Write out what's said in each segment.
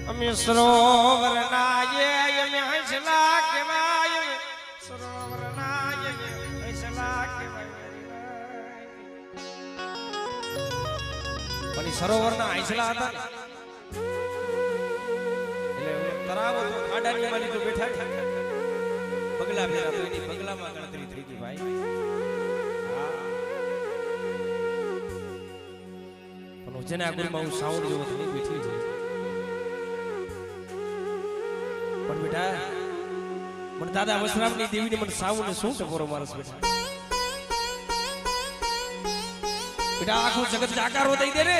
અમે સરોવર નાયે અમે હંસલા કેવાય સરોવર નાયે હંસલા કેવાય પણ સરોવર ના હંસલા હતા એટલે તરાવો તો ખાડાની વાલી તો બેઠા પગલા ફેરા તો એની પગલામાં ગણતરી થઈ ગઈ ભાઈ પણ જેના ગુરુમાં હું સાઉન્ડ જેવો થઈ બેઠી છે પણ બેટા મને દાદા વસરામની દેવીને મને સાઉન્ડ શું ટકોરો મારસ બેટા બેટા આખું જગત જાકારો દઈ દે રે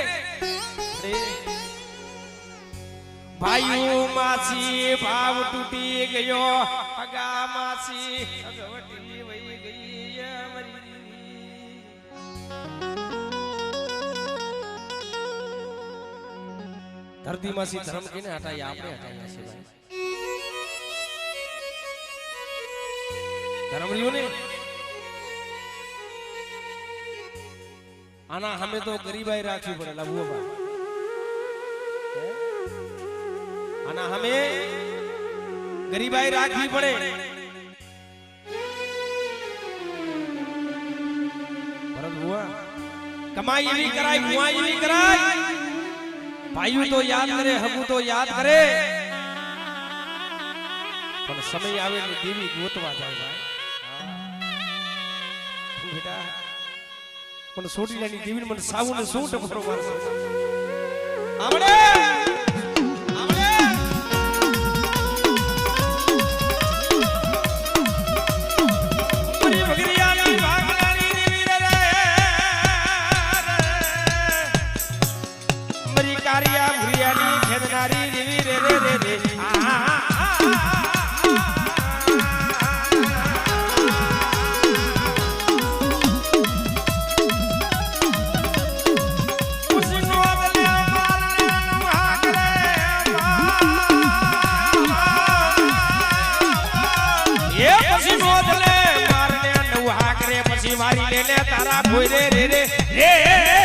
ભાઈઓ માસી ભાવ તૂટી ગયો અગા માસી અગવટી વઈ ગઈ મરી ધરતી માસી ધર્મ કેને હટાઈ આપણે હટાયા છે ભાઈ ધર્મ રહ્યો ને આના હમે તો ગરીબાઈ રાખવી પડે લાભુબા આના હમે ગરીબાઈ રાખવી પડે પરંતુ કમાઈ એવી કરાય ભુઆ એવી કરાય ભાઈઓ તો યાદ કરે હબુ તો યાદ કરે પણ સમય આવે ને દેવી ગોતવા જાય ભાઈ બેટા મને સોટીલાની દેવીને મને સાવુને શું ટકોરો મારશે આમડે મારી લેને તારા ભોય રે રે રે રે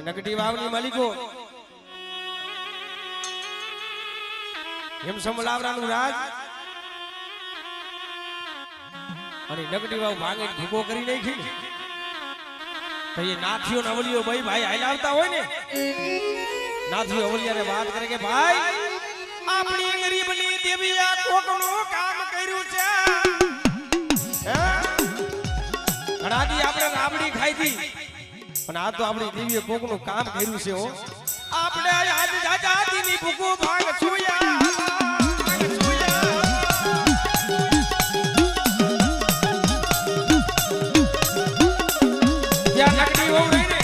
નગટી વાવની માલિકો એમ સમલાવરાનું રાજ અને નગટી વાવ ભાંગે ભૂકો કરી નાખી તો એ નાથીઓ નવલીઓ ભાઈ હાલાવતા હોય ને નાથીઓ અવલિયાને વાત કરે કે ભાઈ આપણી ગરીબની દેવી આ કોકનું કામ કર્યું છે ઘણાથી આપણે રાબડી ખાઈ હતી પણ આ તો આપણી દેવીએ કોકનું કામ કર્યું છે હો આપણે આજ જાજાતીની ભૂકો ભાંગ છુયા જ્યાં નકડી હોવ રહી ને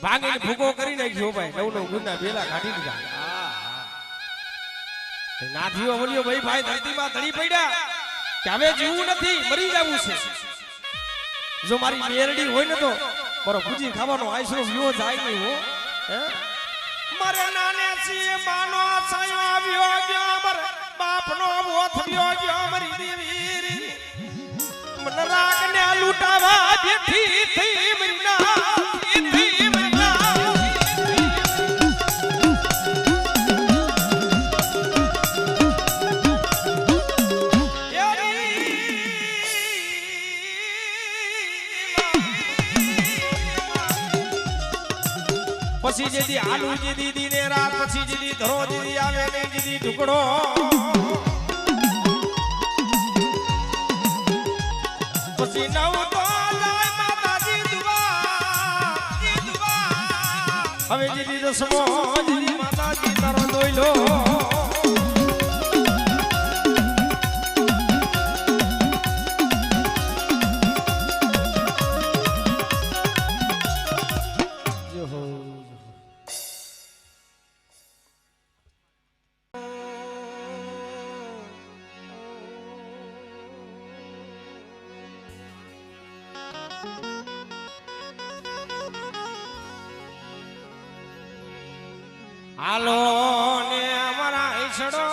ભાંગીને ભૂકો કરી નાખ્યો ભાઈ નવ ગુના બેલા કાઢી દીધા નાથીઓ બોલ્યો ભાઈ ધરતીમાં ધડી પડ્યા કે હવે જીવવું નથી મરી જવું છે જો મારી મેરડી હોય ને તો મારો ભૂજી ખાવાનો આશરો વ્યો જાય નહીં હો મારે નાને છીએ માનો છાયો આવ્યો ગયો મારે બાપનો મોથ વ્યો ગયો મારી દેવી મન રાગને લૂટાવા બેઠી થઈ મરી ના પછી જેદી આલુ જેદી દીને રાત પછી જેદી ધરો જેદી આવે ને જેદી ટુકડો પછી નવ તો જાય માતાજી દુવા હવે જેદી દસમો જેદી માતાજી તારો દોઈલો હાલો ને અમારા ઈસડો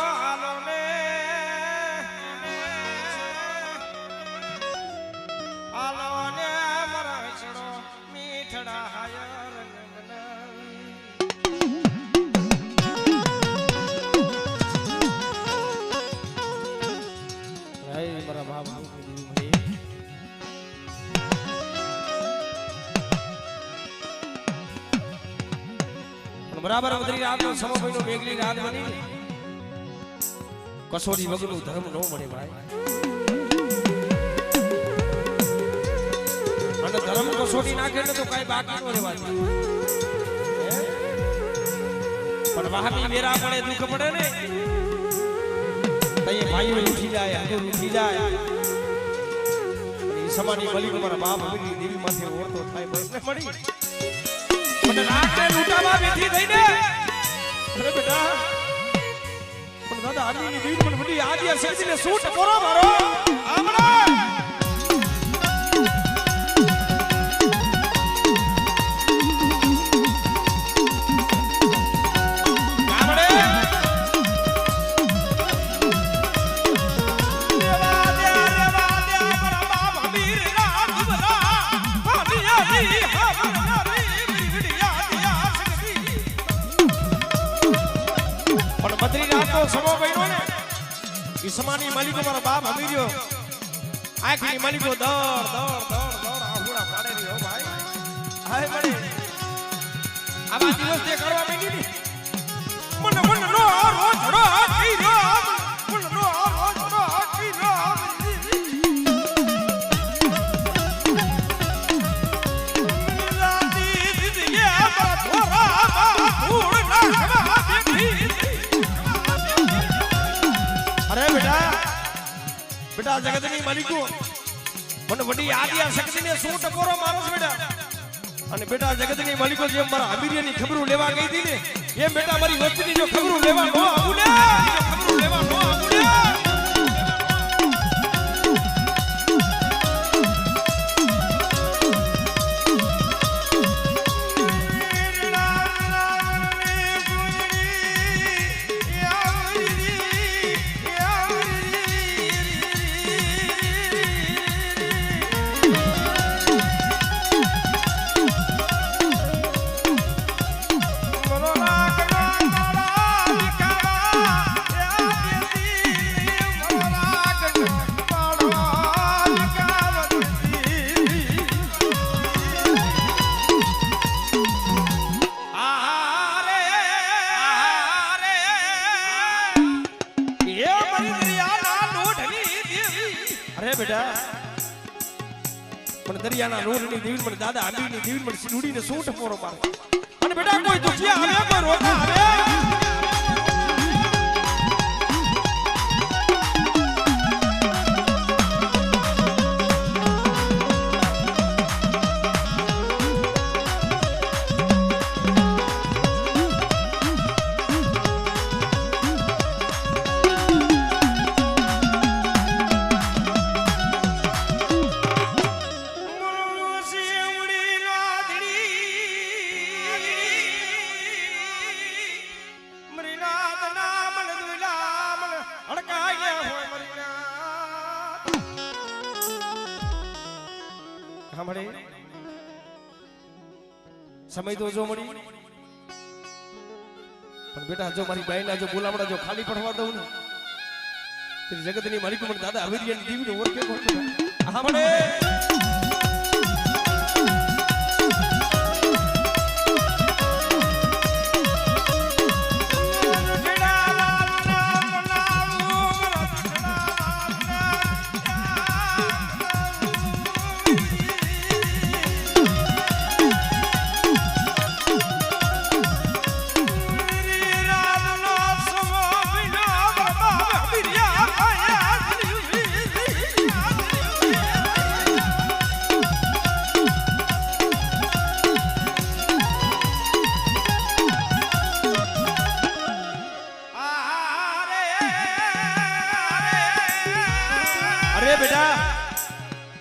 હાલો ને અમારા ઈસડો મીઠડા હાયર મારા બાબા બરાબર વદરી રાત નો સમય નો મેઘલી રાત બની કસોડી વગરનું ધર્મ નો મળે ભાઈ અને ધર્મ કસોડી નાખે ને તો કઈ બાકી નો રહેવા પણ વાહની વેરા પડે દુઃખ પડે ને તઈએ ભાઈઓ ઉઠી જાય આગળ ઉઠી જાય સમાની બલી મારા બાપ હમીની દેવી માથે ઓળતો થાય બસ ને મળી મને રાતે લૂંટામાં બેઠી થઈને અરે બેટા પણ દાદા આની દીવ પણ બધી આદિયા શક્તિને શૂટ કરો મારો આમણે સમો બન્યો ને ઈસમાની માલિકો મારા બાપ હમીર્યો આખી માલિકો દોડ આહુડા પાડે રહ્યો ભાઈ હાય મળી આવા દિવસ તે કરવા માંડી ની મને નો રોજ રો કી રો મને નો રોજ રો કી રો રાતી દીદી મારા થોરા ધૂળ ના અરે બેટા જગતની માલિકો મને વડી આદિયા શક્તિને શું ટકોરો મારો છે બેટા અને બેટા જગતની માલિકો જેમ મારા અમીરિયાની ખબરો લેવા ગઈ હતી ને એમ બેટા મારી વસ્તીની જો ખબરો લેવા નો આવું ને ખબરો લેવા નો આવું ને દરિયાના રોડની દેવી મને દાદા આંબીની દેવી મને સિંદૂડીને શું ટકોરો મારે અને બેટા કોઈ દુખિયા આવે કોઈ રોગા આવે સમય તો જો મળી પણ બેટા જો મારી બાઈના જો બોલામડા જો ખાલી પડવા દઉં ને તે જગતની માલિક મને દાદા હવેરિયાની દીવીને ઓળખે કોણ હા મળે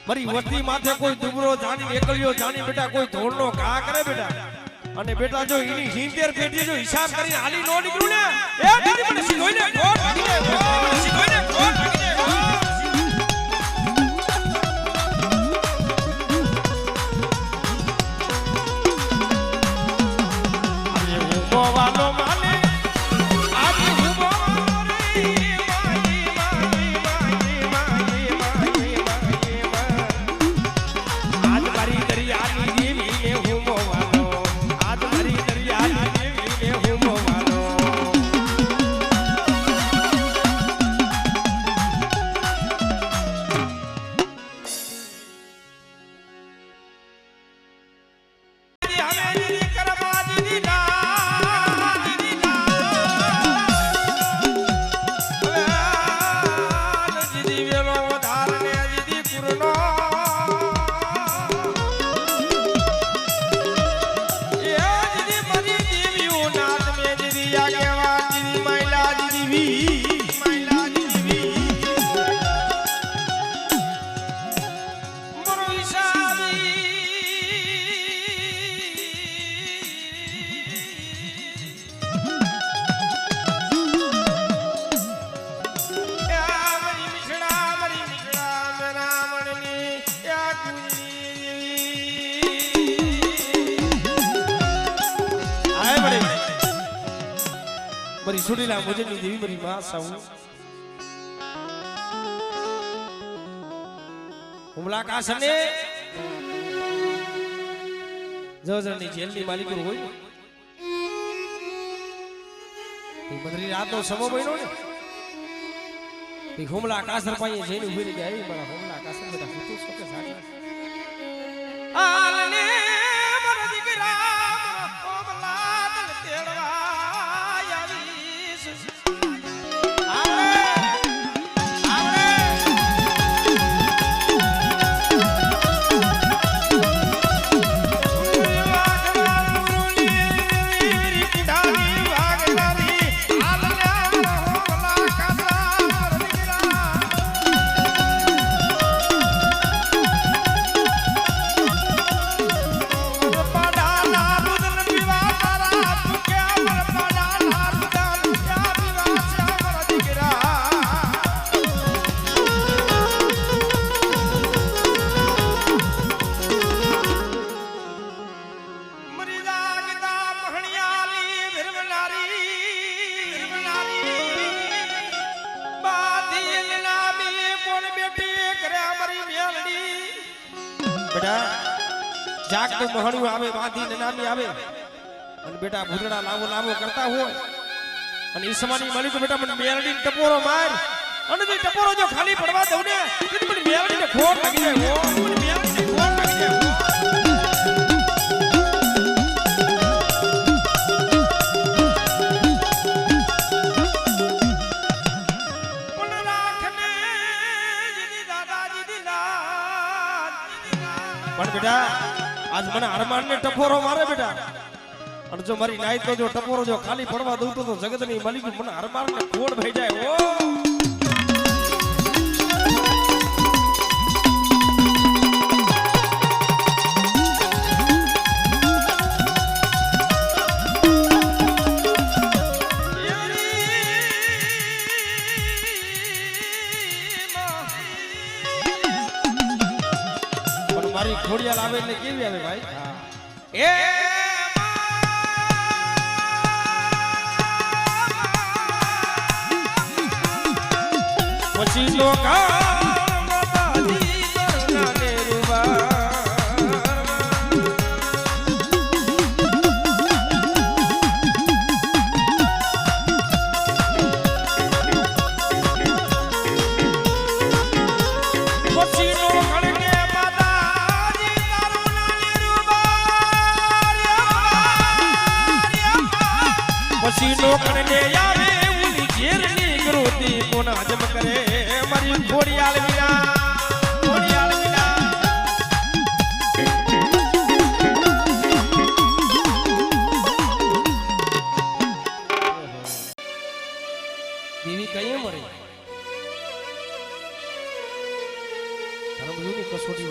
મારી વસ્તી માથે કોઈ દુબરો જાણી એકલિયો જાણી બેટા કોઈ ધોળનો ઘા કરે બેટા અને બેટા જો એની 70 પેટી જો હિસાબ કરીને હાલી નો નીકળું ને એ દીદી મને સીધોઈને કોટ ભાગી દે સીધોઈને કોટ ભાગી દે મારી સુડીલા મુજબની દેવી મારી માં સાઉ હુમલા કાસને જજરની જેલની માલિક હોય એ બદરી રાતનો સમો બન્યો ને એ હુમલા કાસર પાસે જઈને ઉભી રહી ગયા મારા હુમલા કાસર બધા ફૂટો સોકે સાગલા આલને મારા દીકરા મારા હુમલા દલ તેડવા જાગતું મહણું આવે બાંધી નામી આવે અને બેટા ભૂતડા લાવો લાવો કરતા હોય અને ઈસમાની મળી તો બેટા મને મેલડી ટપોરો માર અને તે ટપોરો જો ખાલી પડવા દઉં ને તો મને મેલડીને ખોટ લાગી જાય હો મને મેલડીને ખોટ લાગી જાય પણ બેટા આજ મને હરમાન ને ટપોરો મારે બેટા અને જો મારી નાઈ તો જો ટપોરો જો ખાલી પડવા દઉં તો જગતની માલિક મને હરમાન ને ખોડ ભઈ જાય ઓ મારી ખોડિયાલ આવે એટલે કેવી આવે ભાઈ એ પછી તો કરને આવે ઉની ઘેરની કરોતી કોના જમ કરે મારી ખોડિયાલ વિના દેવી કઈ મરે ધર્મ જોની કસોટી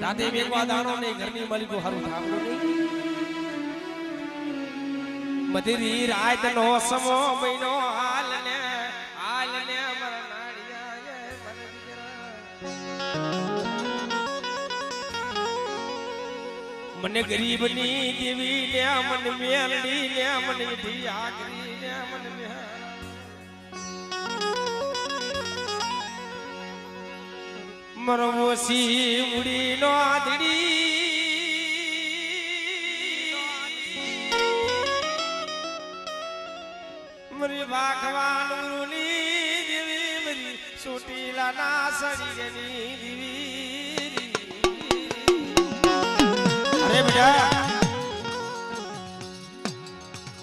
રાતે મેઘવા દાણો ને ઘરની માલિકો હારું થાંભલો નહીં મધરી રાત નો સમો મહિનો હાલ ને મર નાડિયા મને ગરીબની દેવી ને મન મેલડી ને મન મીઠી આકરી ને મન મરવસી મુડી નો આદડી મરી વાખવાન મુરુની દેવી મરી સોટીલા ના સડીની દેવી અરે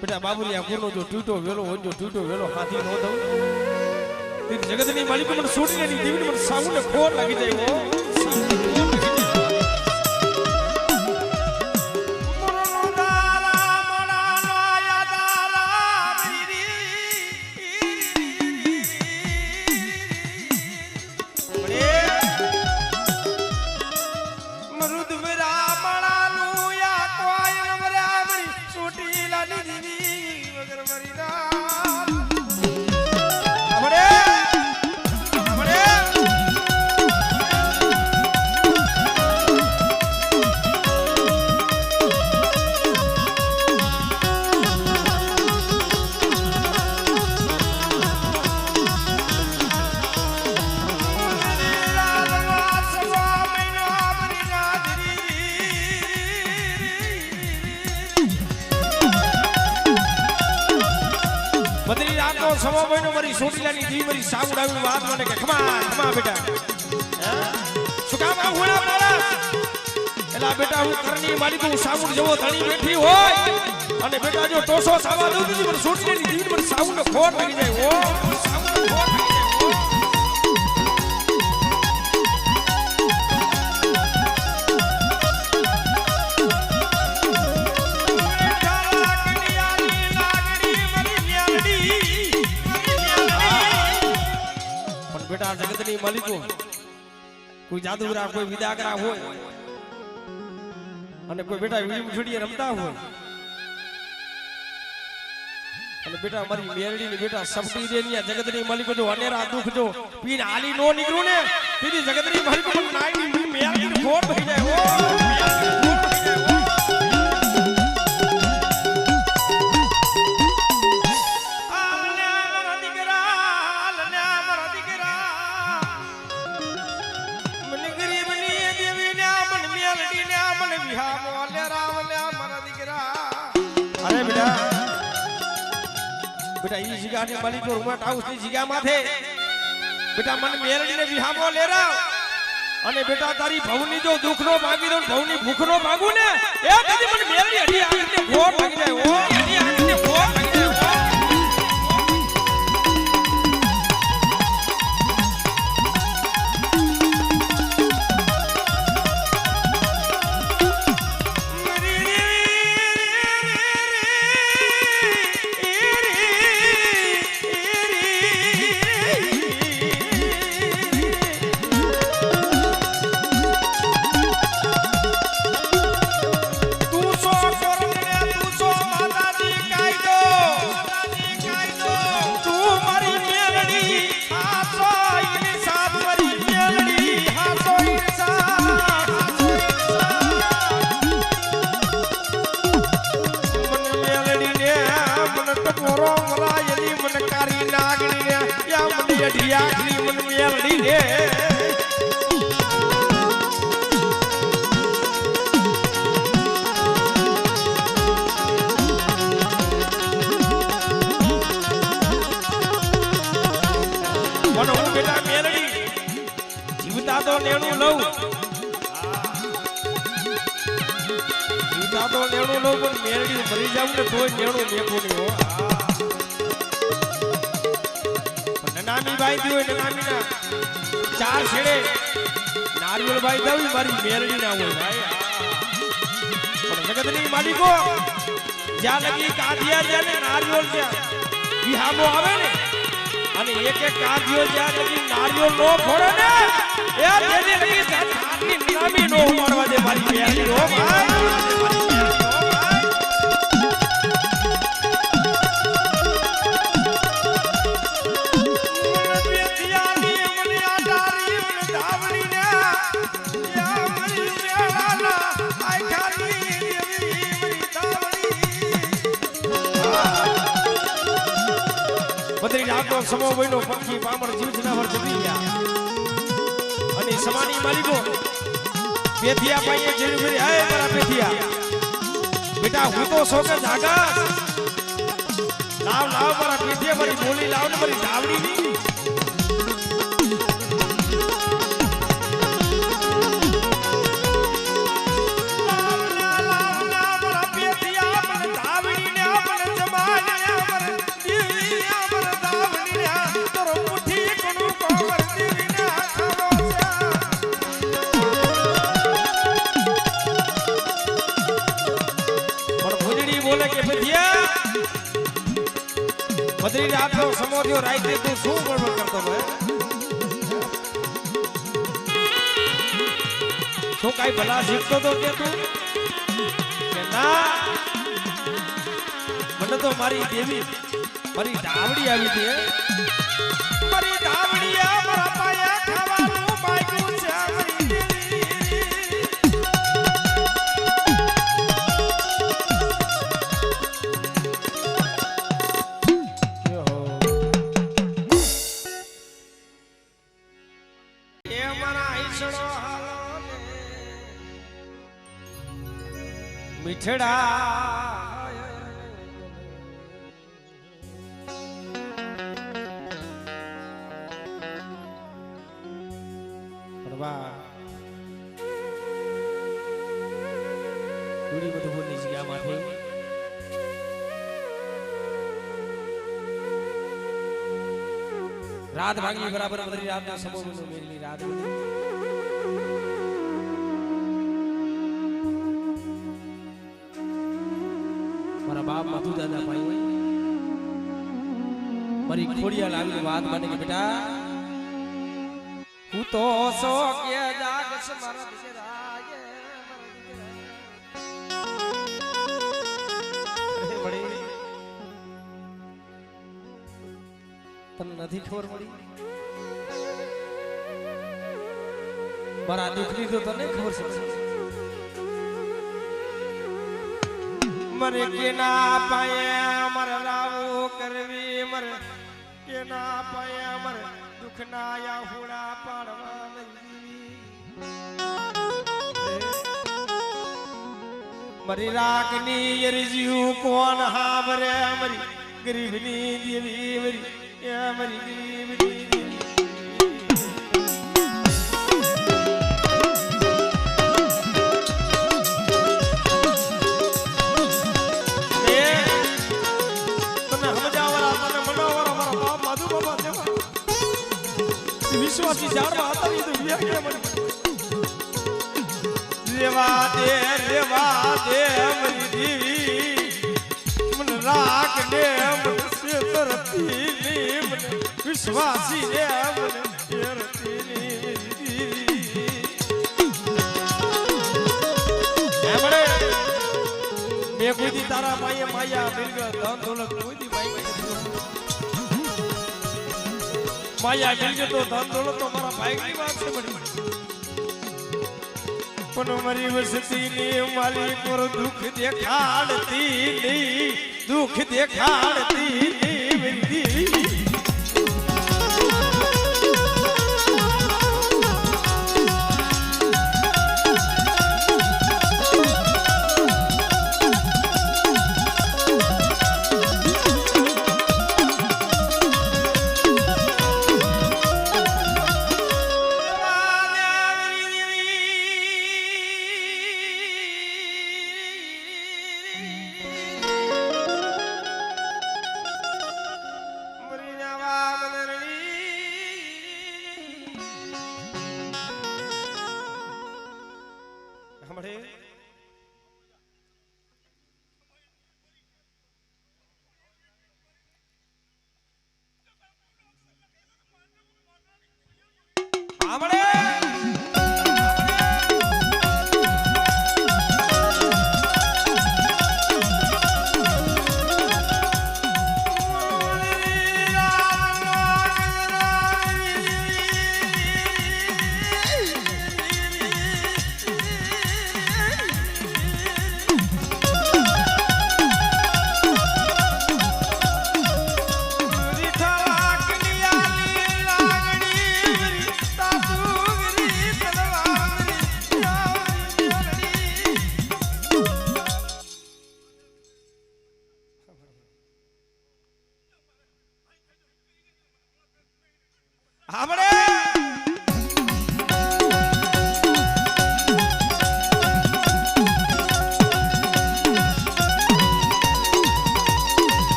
બેટા બાબુલિયા ગુનો જો ટૂટો વેલો હોય જો ટૂટો વેલો હાથી નો દઉં જગતની માલિક મને છોડીને ની દેવીને મને સામુને ખોર લાગી જાય હો સમો બહેનો મારી સોટીલાની દી મારી સાઉન્ડ આવી વાત મને કે ખમા બેટા શું કામ આ હોળા મારા એલા બેટા હું કરની માલિક હું સાઉન્ડ જેવો ધણી બેઠી હોય અને બેટા જો ટોસો સાવા દઉં તો મને સોટીલાની દી મને સાઉન્ડ ખોટ લાગી જાય ઓ સાઉન્ડ ખોટ લાગી જાય બેટા જગતની માલિકો કોઈ જાદુગરા કોઈ વિદાગરા હોય અને કોઈ બેટા વીમછડીએ રમતા હોય અને બેટા મારી મેરડી ની બેટા સબટી દેની જગતની માલિકો જો અનેરા દુખ જો પીન આલી નો નીકળું ને પીની જગતની માલિકો પણ નાઈ મેરડી ની ફોડ થઈ જાય ઓ बेटा ये जिगा ने मालिक को रुमट हाउस ની जिगा माथे बेटा मन मेरડી ને વિહામો લેરા અને બેટા તારી ભવની જો દુખનો ભાગી દઉં ભવની ભૂખનો ભાગું ને એ કદી મને મેરડી અડી આવીને ગોળ ભાગી જાય ઓ અડી આવીને ગોળ ભાગી જાય ઢિયાખની મન મેલડી ને મને હું બેટા મેલડી જીવતા તો નેણું લઉં જીવતા તો નેણું લઉં પણ મેલડી મરી જાઉં ને તોય નેણું મેકું નહીં હો નામી ભાઈ દીઓ નામીના ચાર છેડે નારિયેળ ભાઈ દાવી મારી મેરડી ના હોય ભાઈ પણ જગતની માલિકો જ્યાં લગી કાઢિયા જ્યાં નારિયેળ જ્યાં વિહામો આવે ને અને એક એક કાઢિયો જ્યાં લગી નારિયેળ નો ફોડે ને એ તેને લગી નામી નો ઉમારો રાતનો સમો બન્યો પંખી પામર જીવ જનાવર જતી ગયા અને સમાની માલિકો પેથિયા પાઈએ જેવી ફરી આય મારા પેથિયા બેટા હું તો સોકે જાગા લાવ લાવ મારા પેથિયા મારી બોલી લાવ ને મારી ધાવડી ની બદરી રાતનો સમોધ્યો રાઈતે તું શું બળબળ કરતો હોય શું કાઈ ભલા શીખતો તો કે તું કે ના મને તો મારી દેવી મારી ધાવડી આવી હતી મારી ધાવડી મારા પાયા ખાવાનું બાયકું છે મારી મીઠડા પરવા પૂરી બધું બોલી છે આમાંથી રાત ભાગી બરાબર બધી રાતના સમૂહ મેળવી રાત બાપ માધુ દાદા ભાઈ મારી ખોડિયા લાવી વાત માને કે બેટા હું તો સો કે જાગ છે મારા દીકરાએ મળી તને નથી ખબર પડી મારા દુઃખની તો તને ખબર છે મરે કે ના પાયા મર લાવો કરવી મર કે ના પાયા મર દુખ ના યા હુડા પાડવા મરી રાખની યરજીવ કોણ હાવરે મરી ગરીબની દેવી મરી એ મરી ગરીબની વિશ્વાસી જાણવા હતા એ તો વ્યાખ્યા મળી રેવા દે મરી દેવી મન રાખ દે મન સેતરતી ની મન વિશ્વાસી દે મન સેરતી ની મરી દેવી હે મળે મે કોઈ દી તારા માયા મિલ ગયો ધન દોલત કોઈ દી માયા મિલ ગયો તો ધન દોલત તો મારા ભાઈની વાત છે બડી પણ મારી વસતી ની મારી પર દુઃખ દેખાડતી નહીં દુઃખ દેખાડતી નહીં મારી દેવી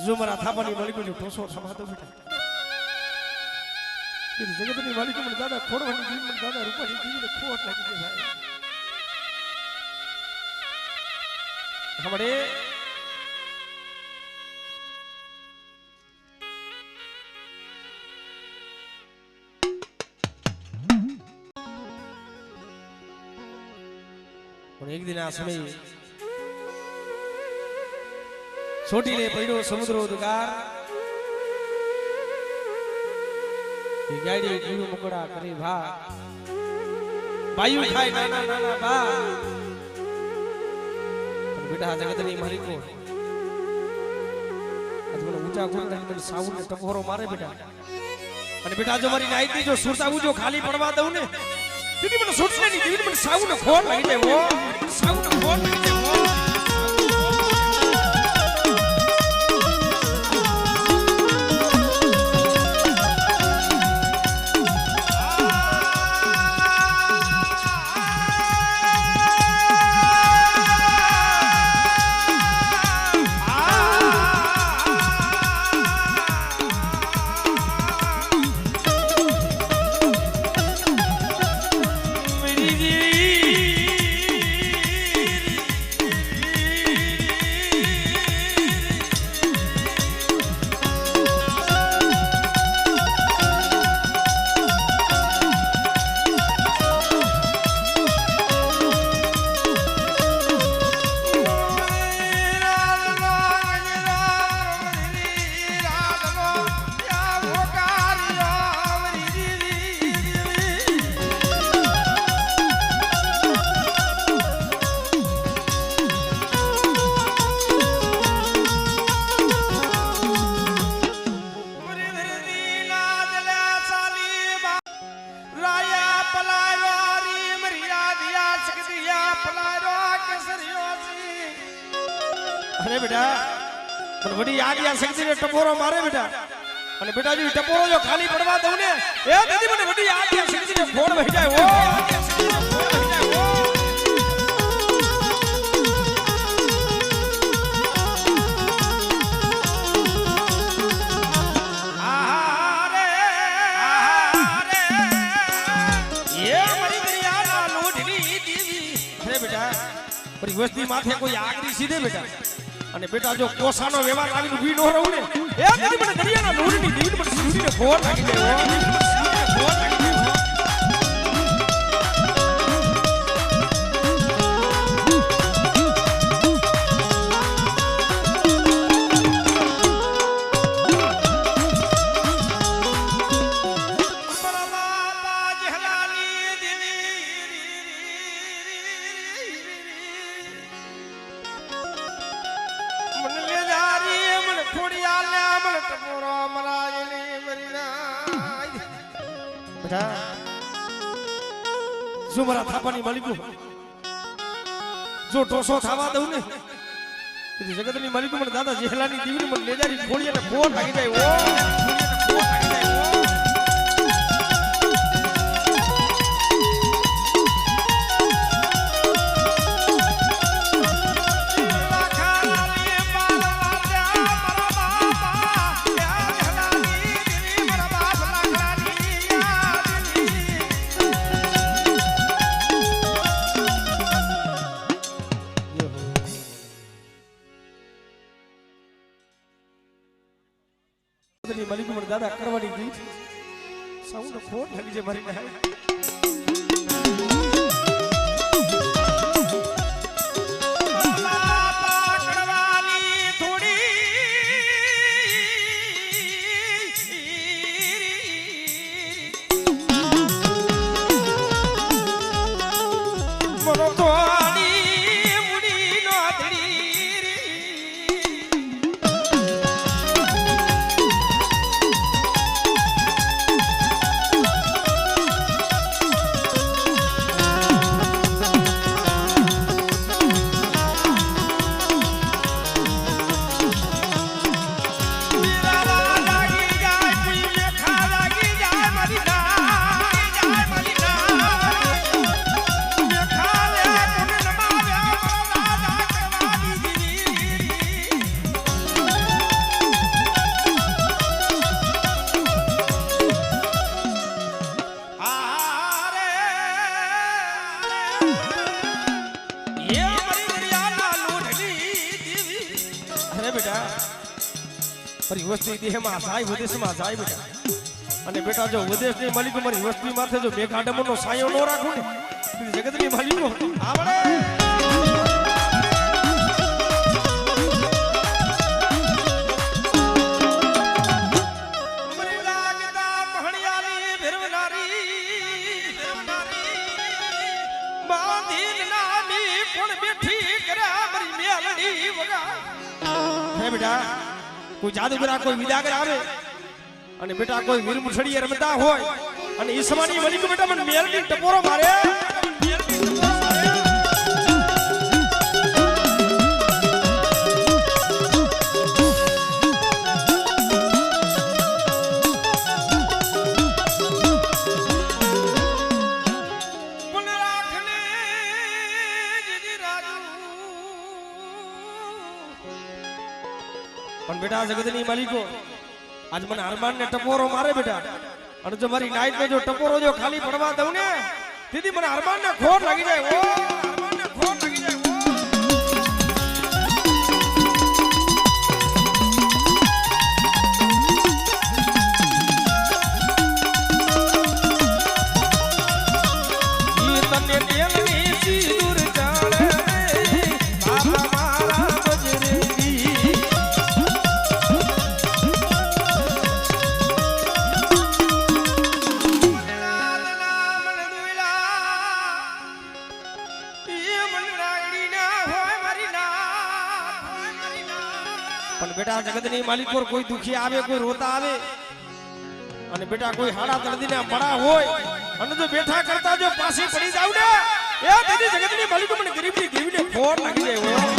જો મારા થાપાની માલિકો જો ઢોસો સમાતો બેટા જગતની માલિકો મને દાદા ખોડવાની જીવ મને દાદા રૂપાની જીવને ખોટ લાગી છે ભાઈ હમણે એક દિન આ સમય છોટીને પડ્યો સમુદ્ર ઉદગાર ગાડી જીવ મુકડા કરી ભા બાયુ ખાય નાના નાના બા પણ બેટા જગતની માલિકો આજ મને ઊંચા ગુણ મને સાઉન્ડ ને ટપોરો મારે બેટા અને બેટા જો મારી નાઈટની જો સુરતા જો ખાલી પડવા દઉં ને દીદી મને સુરતા ની દીદી મને સાઉન્ડ ખોટ લાગી જાય ઓ સાઉન્ડ ખોટ લાગી જાય अरे बेटा पर बड़ी याद या शक्ति ने टपोरो मारे बेटा અને બેટા જો ટપોરો જો ખાલી પડવા દઉં ને એ દીદી મને બડી યાદ या शक्ति ने ફોડ વહી જાય ઓ વસ્તી માથે કોઈ આગરી સીધે બેટા અને બેટા જો કોસાનો વ્યવહાર આવીને ઊભી ન રહું ને એ દીદી મને દરિયાના લોહીની દીદી મને સીધીને ફોડ લાગી જાય જો મારા થાપાની માલિકો જો ઢોસો ખાવા દઉં ને જગતની માલિકો મને દાદા જેહલાની દીવની મને લેજારી ખોળી અને ફોન લાગી જાય ઓ માલિકો મને દાદા કરવાની દી સાઉન્ડ ખોટ લાગી છે મારી ના મારી વસ્તી દેહમાં જાય વિદેશમાં જાય બેટા અને બેટા જો વિદેશની માલિકો મારી વસ્તી માથે જો મેઘાડમનો સાયો ન રાખું ને જગતની માલિકો આવડે બેટા કોઈ જાદુગરા કોઈ વિદાગર આવે અને બેટા કોઈ વીર મુછડીએ રમતા હોય અને ઈસમાની વલી બેટા મને મેલડી ટપોરો મારે પણ બેટા જગતની માલિકો આજ મને અરમાન ને ટપોરો મારે બેટા અને જો મારી નાઈટ નો જો ટપોરો જો ખાલી પડવા દઉં ને દીદી મને અરમાન ને ખોટ લાગી જાય ઓ અરમાન ને ખોટ લાગી જાય પણ બેટા જગતની માલિક પર કોઈ દુખી આવે કોઈ રોતા આવે અને બેટા કોઈ હાડા તળદીના બડા હોય અને જો બેઠા કરતા જો પાછી પડી જાવ ને એ દીદી જગતની માલિક મને ગરીબની દેવીને ખોટ લાગી જાય